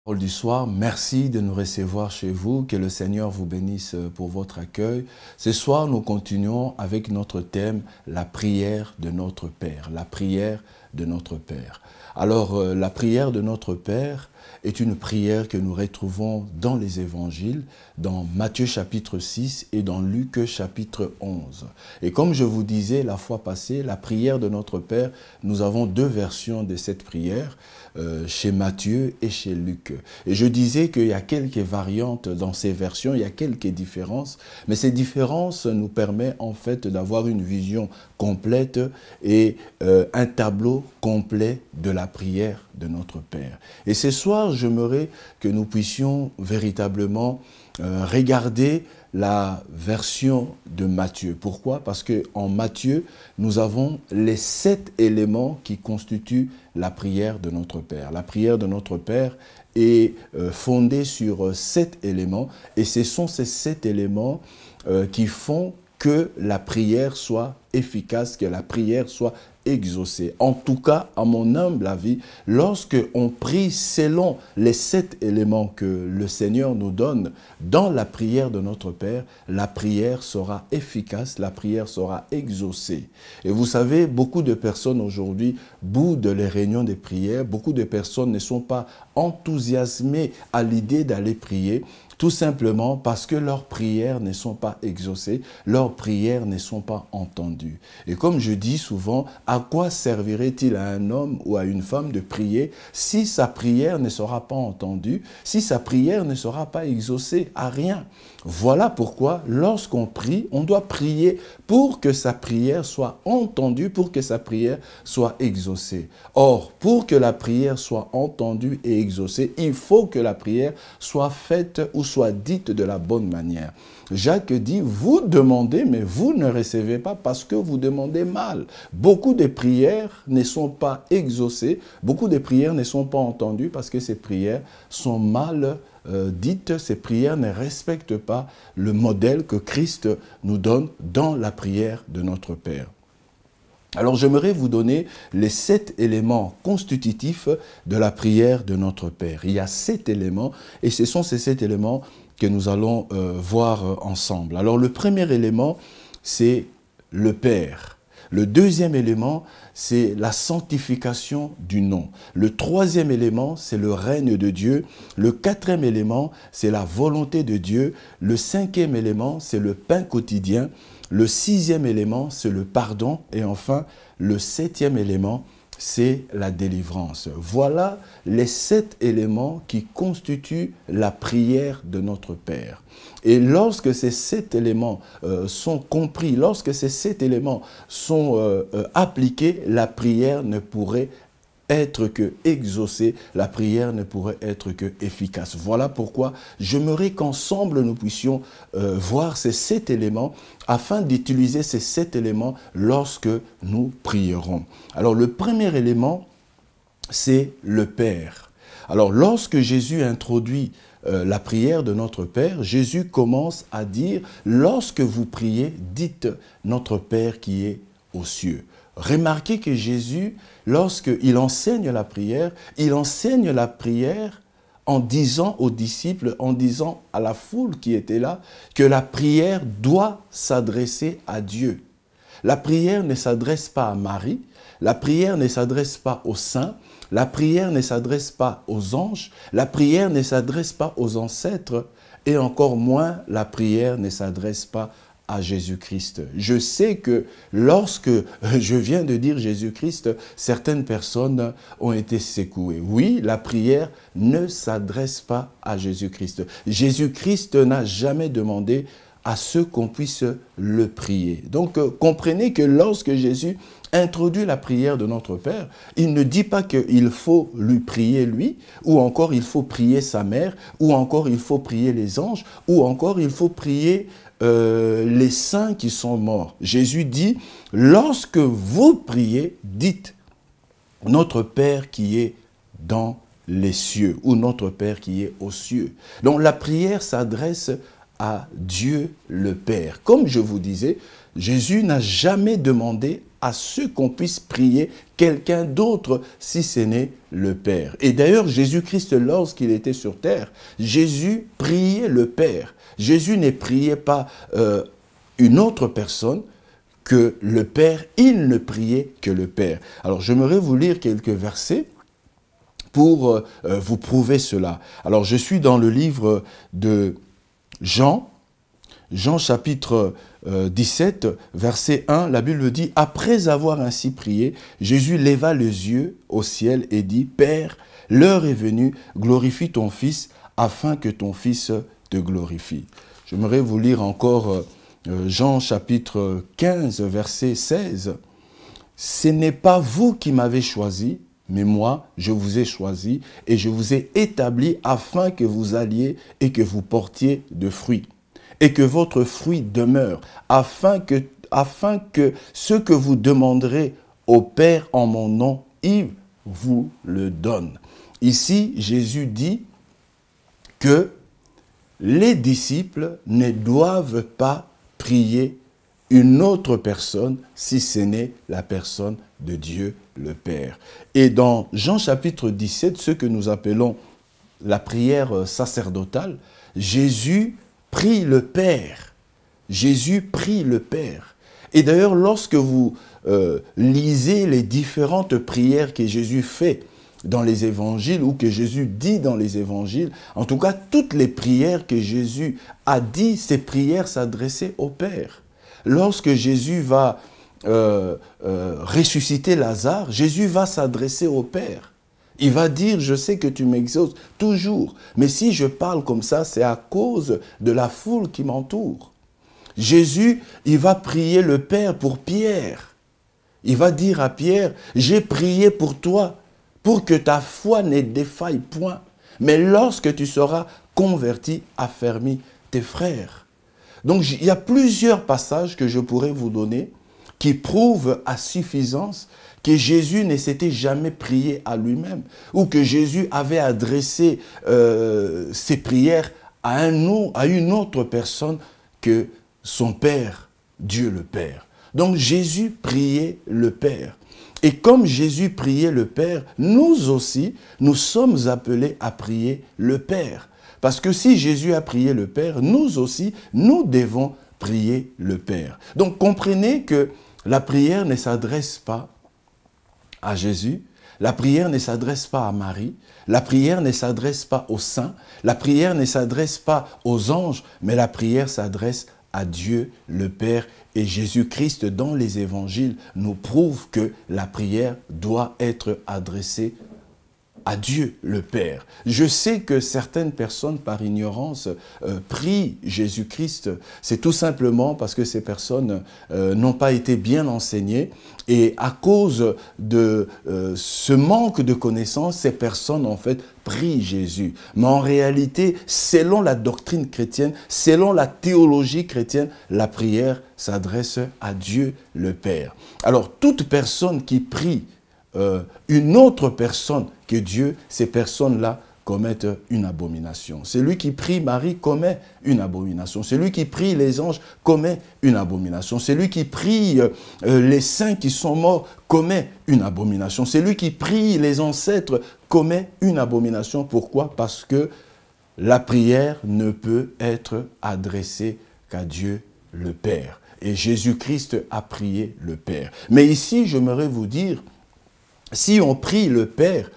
Parole du soir, merci de nous recevoir chez vous, que le Seigneur vous bénisse pour votre accueil. Ce soir, nous continuons avec notre thème, la prière de notre Père, la prière de notre Père. Alors, la prière de notre Père est une prière que nous retrouvons dans les évangiles, dans Matthieu chapitre 6 et dans Luc chapitre 11. Et comme je vous disais la fois passée, la prière de notre Père, nous avons deux versions de cette prière, chez Matthieu et chez Luc. Et je disais qu'il y a quelques variantes dans ces versions, il y a quelques différences, mais ces différences nous permettent en fait d'avoir une vision complète et un tableau complet de la prière de notre Père. Et ce soir, j'aimerais que nous puissions véritablement regarder la version de Matthieu. Pourquoi? Parce qu'en Matthieu, nous avons les 7 éléments qui constituent la prière de notre Père. La prière de notre Père est fondée sur 7 éléments et ce sont ces 7 éléments qui font que la prière soit efficace, que la prière soit exaucée. En tout cas, à mon humble avis, lorsque on prie selon les 7 éléments que le Seigneur nous donne dans la prière de notre Père, la prière sera efficace, la prière sera exaucée. Et vous savez, beaucoup de personnes aujourd'hui boudent les réunions des prières, beaucoup de personnes ne sont pas enthousiasmées à l'idée d'aller prier, tout simplement parce que leurs prières ne sont pas exaucées, leurs prières ne sont pas entendues. Et comme je dis souvent, à quoi servirait-il à un homme ou à une femme de prier si sa prière ne sera pas entendue, si sa prière ne sera pas exaucée? À rien. Voilà pourquoi, lorsqu'on prie, on doit prier pour que sa prière soit entendue, pour que sa prière soit exaucée. Or, pour que la prière soit entendue et exaucée, il faut que la prière soit faite ou soit dite de la bonne manière. Jacques dit, vous demandez, mais vous ne recevez pas parce que vous demandez mal. Beaucoup de prières ne sont pas exaucées, beaucoup de prières ne sont pas entendues parce que ces prières sont mal dites, ces prières ne respectent pas le modèle que Christ nous donne dans la prière de notre Père. Alors j'aimerais vous donner les 7 éléments constitutifs de la prière de notre Père. Il y a 7 éléments et ce sont ces 7 éléments que nous allons voir ensemble. Alors le premier élément, c'est le Père. Le deuxième élément, c'est la sanctification du nom. Le troisième élément, c'est le règne de Dieu. Le quatrième élément, c'est la volonté de Dieu. Le cinquième élément, c'est le pain quotidien. Le sixième élément, c'est le pardon. Et enfin, le septième élément, c'est la délivrance. Voilà les 7 éléments qui constituent la prière de notre Père. Et lorsque ces 7 éléments sont compris, lorsque ces 7 éléments sont appliqués, la prière ne pourrait être que exaucée, la prière ne pourrait être que efficace. Voilà pourquoi j'aimerais qu'ensemble nous puissions voir ces 7 éléments afin d'utiliser ces 7 éléments lorsque nous prierons. Alors le premier élément, c'est le Père. Alors lorsque Jésus introduit la prière de notre Père, Jésus commence à dire, lorsque vous priez, dites notre Père qui est aux cieux. Remarquez que Jésus, lorsqu'il enseigne la prière en disant aux disciples, en disant à la foule qui était là, que la prière doit s'adresser à Dieu. La prière ne s'adresse pas à Marie, la prière ne s'adresse pas aux saints, la prière ne s'adresse pas aux anges, la prière ne s'adresse pas aux ancêtres, et encore moins la prière ne s'adresse pas à Jésus-Christ. Je sais que lorsque je viens de dire Jésus-Christ, certaines personnes ont été secouées. Oui, la prière ne s'adresse pas à Jésus-Christ. Jésus-Christ n'a jamais demandé à ce qu'on puisse le prier. Donc, comprenez que lorsque Jésus introduit la prière de notre Père, il ne dit pas qu'il faut lui prier lui, ou encore il faut prier sa mère, ou encore il faut prier les anges, ou encore il faut prier les saints qui sont morts. Jésus dit, lorsque vous priez, dites notre Père qui est dans les cieux, ou notre Père qui est aux cieux. Donc la prière s'adresse à Dieu le Père. Comme je vous disais, Jésus n'a jamais demandé à ce qu'on puisse prier quelqu'un d'autre si ce n'est le Père. Et d'ailleurs, Jésus-Christ, lorsqu'il était sur terre, Jésus priait le Père. Jésus ne priait pas une autre personne que le Père, il ne priait que le Père. Alors, j'aimerais vous lire quelques versets pour vous prouver cela. Alors, je suis dans le livre de Jean chapitre 17, verset 1, la Bible dit « Après avoir ainsi prié, Jésus leva les yeux au ciel et dit « Père, l'heure est venue, glorifie ton Fils, afin que ton Fils te glorifie. » J'aimerais vous lire encore Jean chapitre 15, verset 16. « Ce n'est pas vous qui m'avez choisi, mais moi, je vous ai choisi et je vous ai établi afin que vous alliez et que vous portiez de fruits. Et que votre fruit demeure, afin que ce que vous demanderez au Père en mon nom, il vous le donne. » Ici, Jésus dit que les disciples ne doivent pas prier une autre personne si ce n'est la personne de Dieu le Père. Et dans Jean chapitre 17, ce que nous appelons la prière sacerdotale, Jésus prie le Père. Jésus prie le Père. Et d'ailleurs, lorsque vous lisez les différentes prières que Jésus fait dans les évangiles ou que Jésus dit dans les évangiles, en tout cas, toutes les prières que Jésus a dit, ces prières s'adressaient au Père. Lorsque Jésus va ressusciter Lazare, Jésus va s'adresser au Père. Il va dire, je sais que tu m'exauces toujours, mais si je parle comme ça, c'est à cause de la foule qui m'entoure. Jésus, il va prier le Père pour Pierre. Il va dire à Pierre, j'ai prié pour toi, pour que ta foi ne défaille point. Mais lorsque tu seras converti, affermis tes frères. Donc, il y a plusieurs passages que je pourrais vous donner qui prouvent à suffisance que Jésus ne s'était jamais prié à lui-même ou que Jésus avait adressé ses prières à une autre personne que son Père, Dieu le Père. Donc Jésus priait le Père. Et comme Jésus priait le Père, nous aussi, nous sommes appelés à prier le Père. Parce que si Jésus a prié le Père, nous aussi, nous devons prier le Père. Donc comprenez que la prière ne s'adresse pas à Jésus, la prière ne s'adresse pas à Marie, la prière ne s'adresse pas aux saints, la prière ne s'adresse pas aux anges, mais la prière s'adresse à Dieu le Père. Et Jésus-Christ, dans les évangiles, nous prouve que la prière doit être adressée à Dieu le Père. Je sais que certaines personnes, par ignorance, prient Jésus-Christ. C'est tout simplement parce que ces personnes n'ont pas été bien enseignées. Et à cause de ce manque de connaissances, ces personnes, en fait, prient Jésus. Mais en réalité, selon la doctrine chrétienne, selon la théologie chrétienne, la prière s'adresse à Dieu le Père. Alors, toute personne qui prie une autre personne que Dieu, ces personnes-là commettent une abomination. Celui qui prie Marie commet une abomination. Celui qui prie les anges commet une abomination. Celui qui prie les saints qui sont morts commet une abomination. Celui qui prie les ancêtres commet une abomination. Pourquoi? Parce que la prière ne peut être adressée qu'à Dieu le Père. Et Jésus-Christ a prié le Père. Mais ici, j'aimerais vous dire, si on prie le Père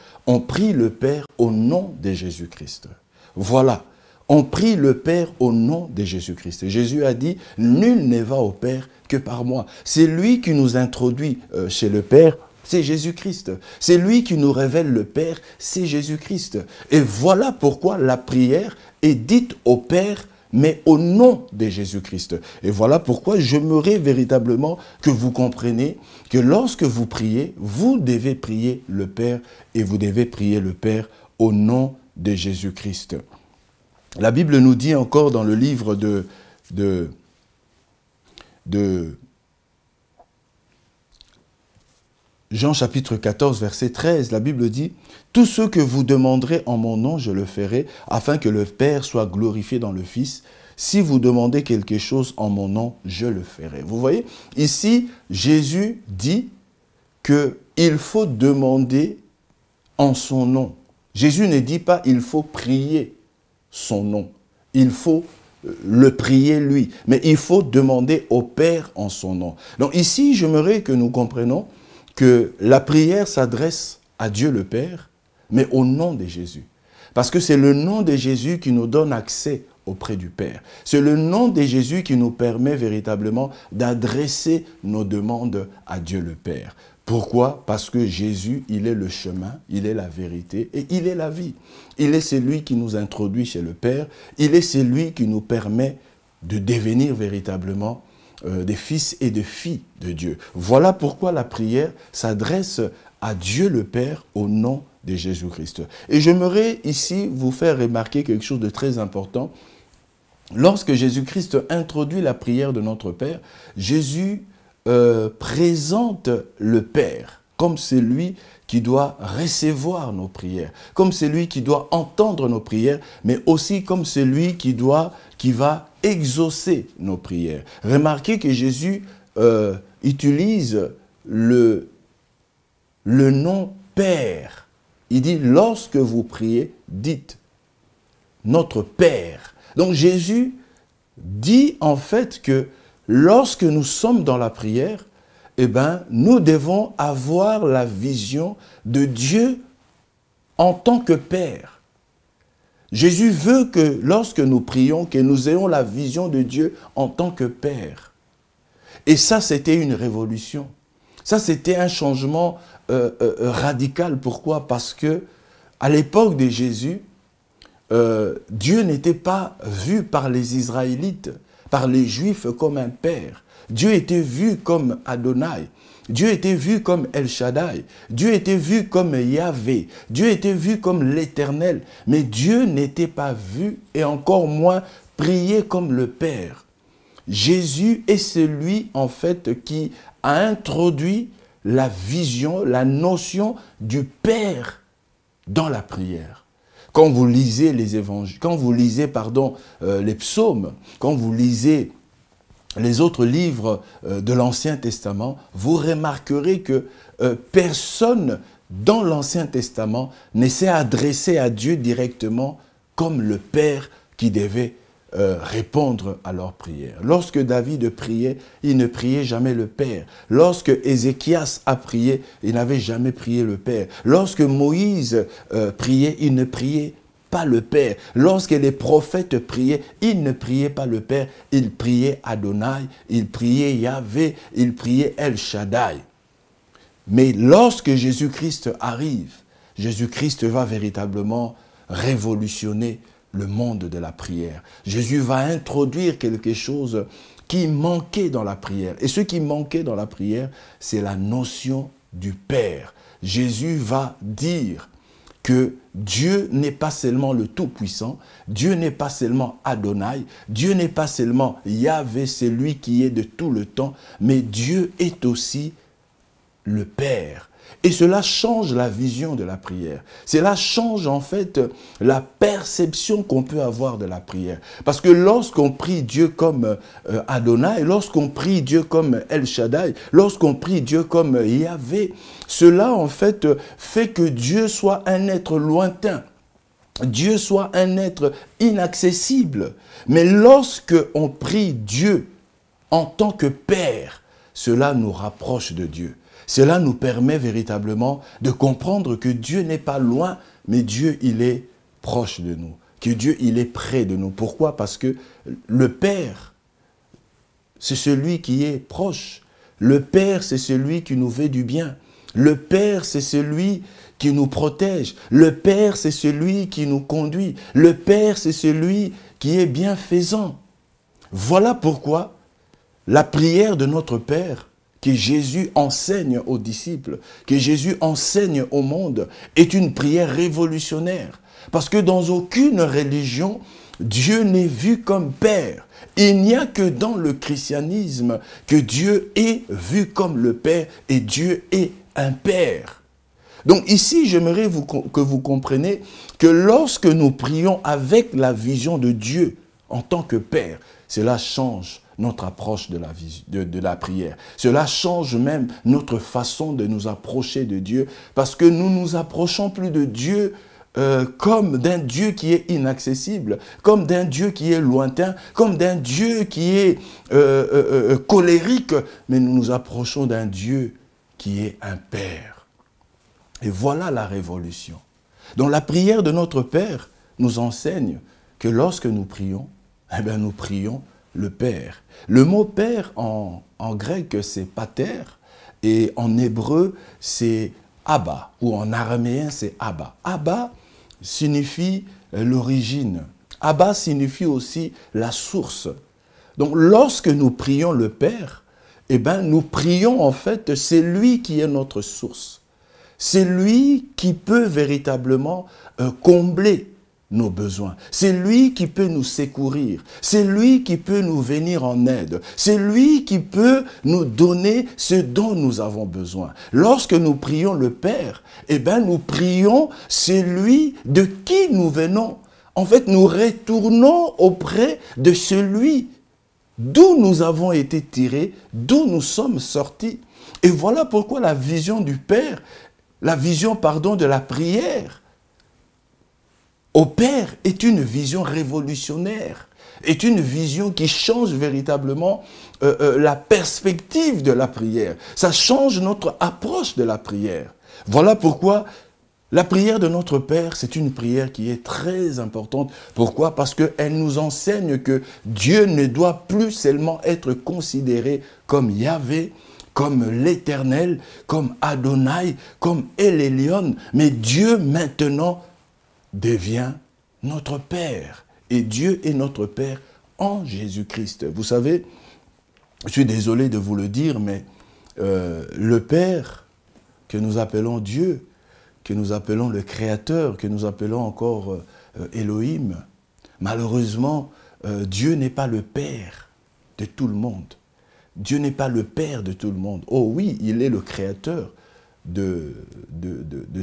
au nom de Jésus-Christ. Voilà, on prie le Père au nom de Jésus-Christ. Jésus a dit, nul ne va au Père que par moi. C'est lui qui nous introduit chez le Père, c'est Jésus-Christ. C'est lui qui nous révèle le Père, c'est Jésus-Christ. Et voilà pourquoi la prière est dite au Père, mais au nom de Jésus-Christ. Et voilà pourquoi j'aimerais véritablement que vous compreniez que lorsque vous priez, vous devez prier le Père et vous devez prier le Père au nom de Jésus-Christ. La Bible nous dit encore dans le livre de Jean chapitre 14, verset 13, la Bible dit « Tout ce que vous demanderez en mon nom, je le ferai, afin que le Père soit glorifié dans le Fils. si vous demandez quelque chose en mon nom, je le ferai. Vous voyez, ici, Jésus dit qu'il faut demander en son nom. Jésus ne dit pas il faut prier son nom. Il faut le prier lui. Mais il faut demander au Père en son nom. Donc ici, j'aimerais que nous comprenions que la prière s'adresse à Dieu le Père, mais au nom de Jésus. Parce que c'est le nom de Jésus qui nous donne accès auprès du Père. C'est le nom de Jésus qui nous permet véritablement d'adresser nos demandes à Dieu le Père. Pourquoi? Parce que Jésus, il est le chemin, il est la vérité et il est la vie. Il est celui qui nous introduit chez le Père. Il est celui qui nous permet de devenir véritablement des fils et des filles de Dieu. Voilà pourquoi la prière s'adresse à Dieu le Père au nom de Jésus-Christ. Et j'aimerais ici vous faire remarquer quelque chose de très important. Lorsque Jésus-Christ introduit la prière de notre Père, Jésus présente le Père comme celui qui doit recevoir nos prières, comme celui qui doit entendre nos prières, mais aussi comme celui qui va exaucer nos prières. Remarquez que Jésus utilise le nom Père. Il dit, lorsque vous priez, dites, notre Père. Donc Jésus dit en fait que lorsque nous sommes dans la prière, eh bien, nous devons avoir la vision de Dieu en tant que Père. Jésus veut que lorsque nous prions, que nous ayons la vision de Dieu en tant que Père. Et ça, c'était une révolution. Ça, c'était un changement radical. Pourquoi? Parce que à l'époque de Jésus, Dieu n'était pas vu par les Israélites, par les Juifs comme un Père. Dieu était vu comme Adonai. Dieu était vu comme El Shaddai. Dieu était vu comme Yahvé. Dieu était vu comme l'Éternel. Mais Dieu n'était pas vu et encore moins prié comme le Père. Jésus est celui en fait qui a introduit la vision, la notion du Père dans la prière. Quand vous lisez les évangiles, quand vous lisez les psaumes, quand vous lisez les autres livres de l'Ancien Testament, vous remarquerez que personne dans l'Ancien Testament ne s'est adressé à Dieu directement comme le Père qui devait répondre à leurs prières. Lorsque David priait, il ne priait jamais le Père. Lorsque Ézéchias a prié, il n'avait jamais prié le Père. Lorsque Moïse priait, il ne priait pas le Père. Lorsque les prophètes priaient, ils ne priaient pas le Père, ils priaient Adonai, ils priaient Yahvé, ils priaient El Shaddai. Mais lorsque Jésus-Christ arrive, Jésus-Christ va véritablement révolutionner le monde de la prière. Jésus va introduire quelque chose qui manquait dans la prière. Et ce qui manquait dans la prière, c'est la notion du Père. Jésus va dire que Dieu n'est pas seulement le Tout-Puissant, Dieu n'est pas seulement Adonai, Dieu n'est pas seulement Yahvé, c'est lui qui est de tout le temps, mais Dieu est aussi le Père. Et cela change la vision de la prière. Cela change en fait la perception qu'on peut avoir de la prière. Parce que lorsqu'on prie Dieu comme Adonai, lorsqu'on prie Dieu comme El Shaddai, lorsqu'on prie Dieu comme Yahvé, cela en fait fait que Dieu soit un être lointain. Dieu soit un être inaccessible. Mais lorsque on prie Dieu en tant que Père, cela nous rapproche de Dieu. Cela nous permet véritablement de comprendre que Dieu n'est pas loin, mais Dieu, il est proche de nous. Que Dieu, il est près de nous. Pourquoi? Parce que le Père, c'est celui qui est proche. Le Père, c'est celui qui nous veut du bien. Le Père, c'est celui qui nous protège. Le Père, c'est celui qui nous conduit. Le Père, c'est celui qui est bienfaisant. Voilà pourquoi la prière de notre Père, que Jésus enseigne aux disciples, que Jésus enseigne au monde, est une prière révolutionnaire. Parce que dans aucune religion, Dieu n'est vu comme Père. Il n'y a que dans le christianisme que Dieu est vu comme le Père et Dieu est un Père. Donc ici, j'aimerais que vous compreniez que lorsque nous prions avec la vision de Dieu en tant que Père, cela change notre approche de la prière. Cela change même notre façon de nous approcher de Dieu, parce que nous nous approchons plus de Dieu comme d'un Dieu qui est inaccessible, comme d'un Dieu qui est lointain, comme d'un Dieu qui est colérique, mais nous nous approchons d'un Dieu qui est un Père. Et voilà la révolution. Donc la prière de notre Père nous enseigne que lorsque nous prions, eh bien nous prions le Père. Le mot Père en grec c'est pater et en hébreu c'est Abba ou en araméen c'est Abba. Abba signifie l'origine. Abba signifie aussi la source. Donc lorsque nous prions le Père, eh bien nous prions en fait, c'est lui qui est notre source. C'est lui qui peut véritablement combler nos besoins. C'est lui qui peut nous secourir. C'est lui qui peut nous venir en aide. C'est lui qui peut nous donner ce dont nous avons besoin. Lorsque nous prions le Père, eh bien nous prions celui de qui nous venons. En fait, nous retournons auprès de celui d'où nous avons été tirés, d'où nous sommes sortis. Et voilà pourquoi la vision du Père, la vision, de la prière au Père est une vision révolutionnaire, est une vision qui change véritablement la perspective de la prière. Ça change notre approche de la prière. Voilà pourquoi la prière de notre Père, c'est une prière qui est très importante. Pourquoi? Parce qu'elle nous enseigne que Dieu ne doit plus seulement être considéré comme Yahvé, comme l'Éternel, comme Adonai, comme El Elyon, mais Dieu maintenant devient notre Père. Et Dieu est notre Père en Jésus-Christ. Vous savez, je suis désolé de vous le dire, mais le Père que nous appelons Dieu, que nous appelons le Créateur, que nous appelons encore Elohim, malheureusement, Dieu n'est pas le Père de tout le monde. Dieu n'est pas le Père de tout le monde. Oh oui, il est le Créateur de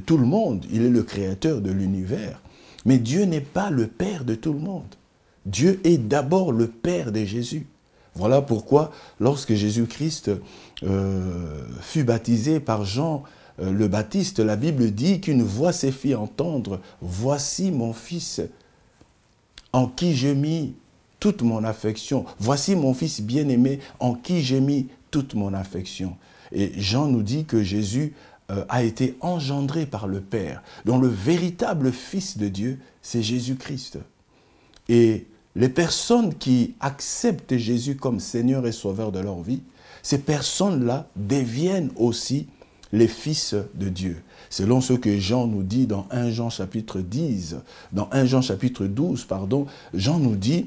tout le monde. Il est le Créateur de l'univers. Mais Dieu n'est pas le Père de tout le monde. Dieu est d'abord le Père de Jésus. Voilà pourquoi, lorsque Jésus-Christ fut baptisé par Jean le Baptiste, la Bible dit qu'une voix s'est fait entendre. « Voici mon Fils, en qui j'ai mis toute mon affection. Voici mon Fils bien-aimé, en qui j'ai mis toute mon affection. » Et Jean nous dit que Jésus a été engendré par le Père, dont le véritable Fils de Dieu, c'est Jésus-Christ. Et les personnes qui acceptent Jésus comme Seigneur et Sauveur de leur vie, ces personnes-là deviennent aussi les fils de Dieu. Selon ce que Jean nous dit dans 1 Jean chapitre 10, dans 1 Jean chapitre 12, pardon, Jean nous dit: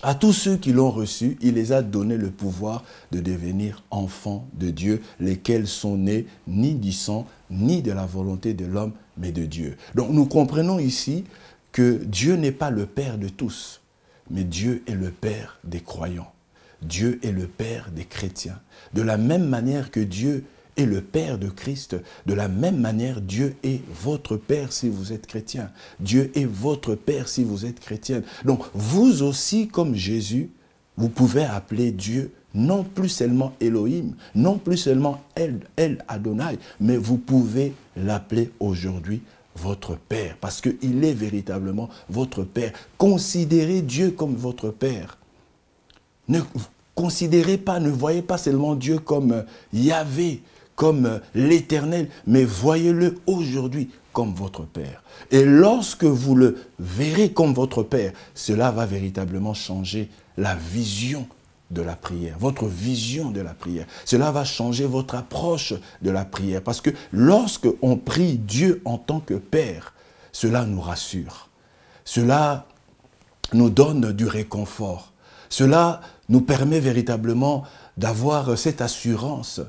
à tous ceux qui l'ont reçu, il les a donné le pouvoir de devenir enfants de Dieu, lesquels sont nés ni du sang, ni de la volonté de l'homme, mais de Dieu. Donc nous comprenons ici que Dieu n'est pas le Père de tous, mais Dieu est le Père des croyants. Dieu est le Père des chrétiens. De la même manière que Dieu est le Père de Christ, de la même manière, Dieu est votre Père si vous êtes chrétien. Dieu est votre Père si vous êtes chrétienne. Donc, vous aussi, comme Jésus, vous pouvez appeler Dieu non plus seulement Elohim, non plus seulement El Adonai, mais vous pouvez l'appeler aujourd'hui votre Père, parce qu'il est véritablement votre Père. Considérez Dieu comme votre Père. Ne considérez pas, ne voyez pas seulement Dieu comme Yahvé, comme l'Éternel, mais voyez-le aujourd'hui comme votre Père. Et lorsque vous le verrez comme votre Père, cela va véritablement changer la vision de la prière, votre vision de la prière. Cela va changer votre approche de la prière, parce que lorsque on prie Dieu en tant que Père, cela nous rassure. Cela nous donne du réconfort. Cela nous permet véritablement d'avoir cette assurance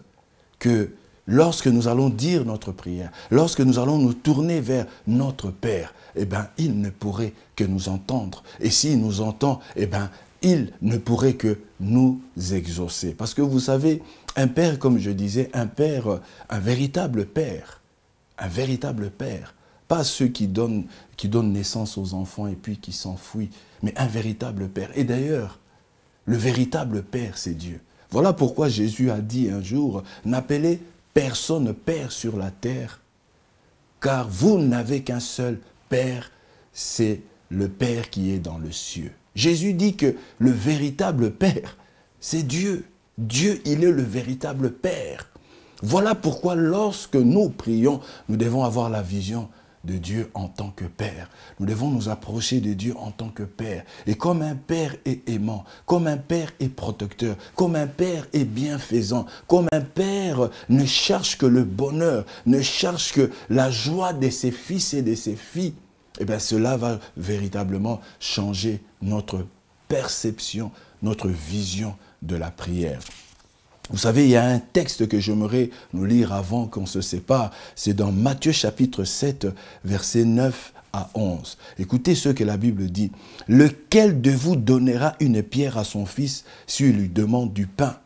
que lorsque nous allons dire notre prière, lorsque nous allons nous tourner vers notre Père, eh bien, il ne pourrait que nous entendre. Et s'il nous entend, eh bien, il ne pourrait que nous exaucer. Parce que vous savez, un Père, comme je disais, un Père, un véritable Père, pas ceux qui donnent naissance aux enfants et puis qui s'enfuient, mais un véritable Père. Et d'ailleurs, le véritable Père, c'est Dieu. Voilà pourquoi Jésus a dit un jour, n'appelez personne Père sur la terre, car vous n'avez qu'un seul Père, c'est le Père qui est dans le ciel. Jésus dit que le véritable Père, c'est Dieu. Dieu, il est le véritable Père. Voilà pourquoi lorsque nous prions, nous devons avoir la vision de Dieu en tant que Père. Nous devons nous approcher de Dieu en tant que Père. Et comme un Père est aimant, comme un Père est protecteur, comme un Père est bienfaisant, comme un Père ne cherche que le bonheur, ne cherche que la joie de ses fils et de ses filles, eh bien cela va véritablement changer notre perception, notre vision de la prière. Vous savez, il y a un texte que j'aimerais nous lire avant qu'on se sépare. C'est dans Matthieu chapitre 7, versets 9 à 11. Écoutez ce que la Bible dit. « Lequel de vous donnera une pierre à son fils s'il lui demande du pain?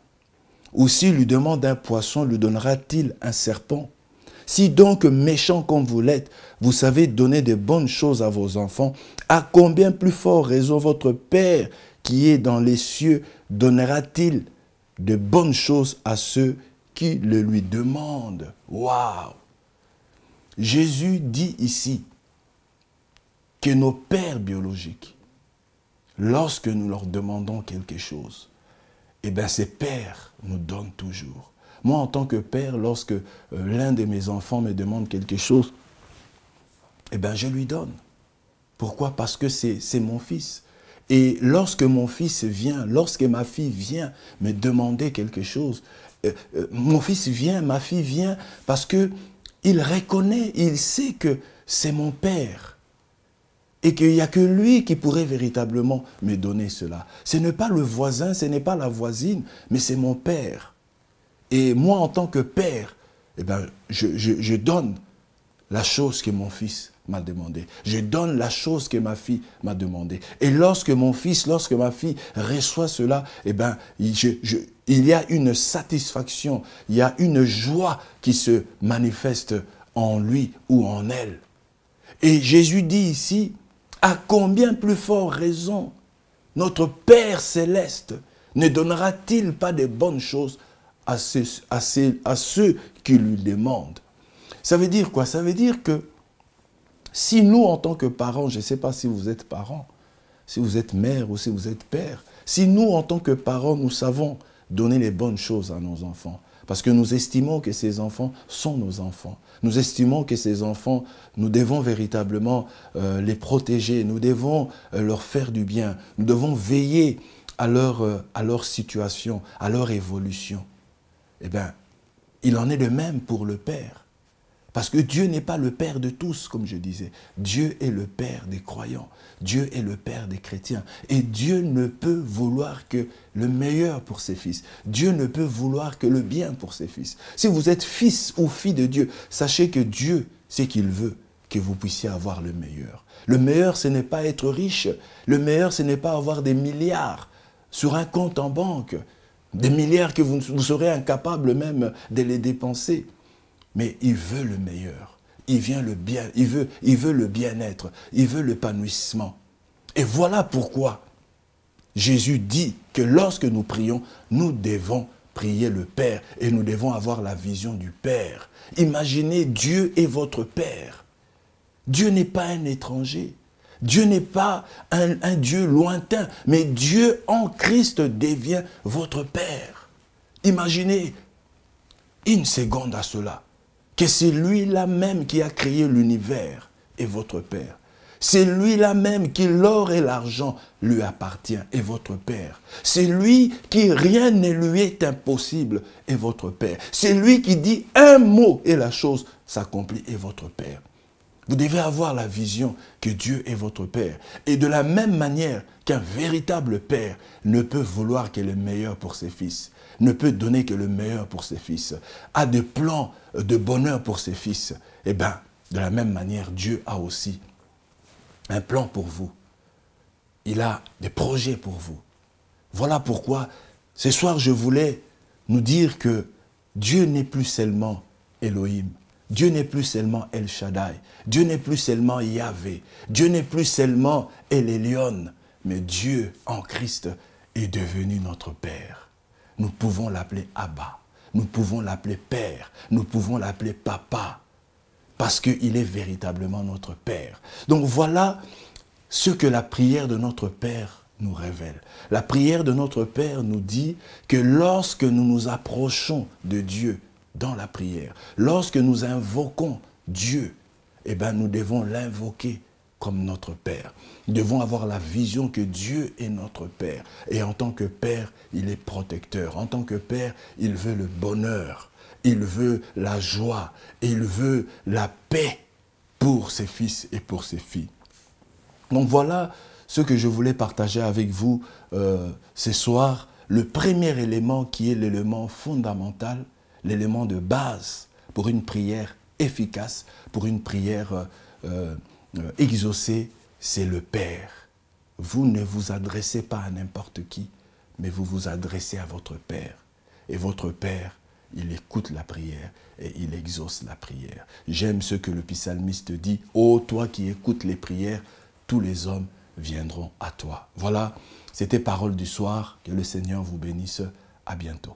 Ou s'il lui demande un poisson, lui donnera-t-il un serpent? Si donc méchant comme vous l'êtes, vous savez donner de bonnes choses à vos enfants, à combien plus fort raison votre Père qui est dans les cieux donnera-t-il de bonnes choses à ceux qui le lui demandent. » Waouh! Jésus dit ici que nos pères biologiques, lorsque nous leur demandons quelque chose, eh bien ces pères nous donnent toujours. Moi, en tant que père, lorsque l'un de mes enfants me demande quelque chose, eh bien je lui donne. Pourquoi? Parce que c'est mon fils. Et lorsque mon fils vient, lorsque ma fille vient me demander quelque chose, mon fils vient, ma fille vient, parce que il reconnaît, il sait que c'est mon père. Et qu'il n'y a que lui qui pourrait véritablement me donner cela. Ce n'est pas le voisin, ce n'est pas la voisine, mais c'est mon père. Et moi, en tant que père, eh ben, je donne la chose que mon fils m'a demandé. Je donne la chose que ma fille m'a demandé. Et lorsque mon fils, lorsque ma fille reçoit cela, eh ben, il y a une satisfaction, il y a une joie qui se manifeste en lui ou en elle. Et Jésus dit ici, à combien plus fort raison notre Père céleste ne donnera-t-il pas de bonnes choses à ceux qui lui demandent? Ça veut dire quoi? Ça veut dire que si nous, en tant que parents, je ne sais pas si vous êtes parents, si vous êtes mère ou si vous êtes père, si nous, en tant que parents, nous savons donner les bonnes choses à nos enfants, parce que nous estimons que ces enfants sont nos enfants, nous estimons que ces enfants, nous devons véritablement les protéger, nous devons leur faire du bien, nous devons veiller à leur situation, à leur évolution. Eh bien, il en est de même pour le Père. Parce que Dieu n'est pas le Père de tous, comme je disais. Dieu est le Père des croyants. Dieu est le Père des chrétiens. Et Dieu ne peut vouloir que le meilleur pour ses fils. Dieu ne peut vouloir que le bien pour ses fils. Si vous êtes fils ou fille de Dieu, sachez que Dieu, c'est qu'il veut que vous puissiez avoir le meilleur. Le meilleur, ce n'est pas être riche. Le meilleur, ce n'est pas avoir des milliards sur un compte en banque. Des milliards que vous serez incapable même de les dépenser. Mais il veut le meilleur, il veut le bien-être, il veut l'épanouissement. Et voilà pourquoi Jésus dit que lorsque nous prions, nous devons prier le Père et nous devons avoir la vision du Père. Imaginez, Dieu est votre Père. Dieu n'est pas un étranger. Dieu n'est pas un Dieu lointain, mais Dieu en Christ devient votre Père. Imaginez une seconde à cela. Que c'est lui-là même qui a créé l'univers et votre Père. C'est lui-là même qui l'or et l'argent lui appartient et votre Père. C'est lui qui rien ne lui est impossible et votre Père. C'est lui qui dit un mot et la chose s'accomplit et votre Père. Vous devez avoir la vision que Dieu est votre Père. Et de la même manière qu'un véritable Père ne peut vouloir que le meilleur pour ses fils, ne peut donner que le meilleur pour ses fils, a des plans de bonheur pour ses fils, eh bien, de la même manière, Dieu a aussi un plan pour vous. Il a des projets pour vous. Voilà pourquoi, ce soir, je voulais nous dire que Dieu n'est plus seulement Elohim. Dieu n'est plus seulement El Shaddai. Dieu n'est plus seulement Yahvé. Dieu n'est plus seulement El Elyon. Mais Dieu, en Christ, est devenu notre Père. Nous pouvons l'appeler Abba. Nous pouvons l'appeler Père. Nous pouvons l'appeler Papa. Parce qu'il est véritablement notre Père. Donc voilà ce que la prière de notre Père nous révèle. La prière de notre Père nous dit que lorsque nous nous approchons de Dieu dans la prière, lorsque nous invoquons Dieu, eh bien nous devons l'invoquer comme notre Père. Nous devons avoir la vision que Dieu est notre Père. Et en tant que Père, il est protecteur. En tant que Père, il veut le bonheur. Il veut la joie. Il veut la paix pour ses fils et pour ses filles. Donc voilà ce que je voulais partager avec vous ce soir. Le premier élément qui est l'élément fondamental, l'élément de base pour une prière efficace, pour une prière exaucée, c'est le Père. Vous ne vous adressez pas à n'importe qui, mais vous vous adressez à votre Père. Et votre Père, il écoute la prière et il exauce la prière. J'aime ce que le psalmiste dit, « Ô toi qui écoutes les prières, tous les hommes viendront à toi. » Voilà, c'était Parole du soir. Que le Seigneur vous bénisse. À bientôt.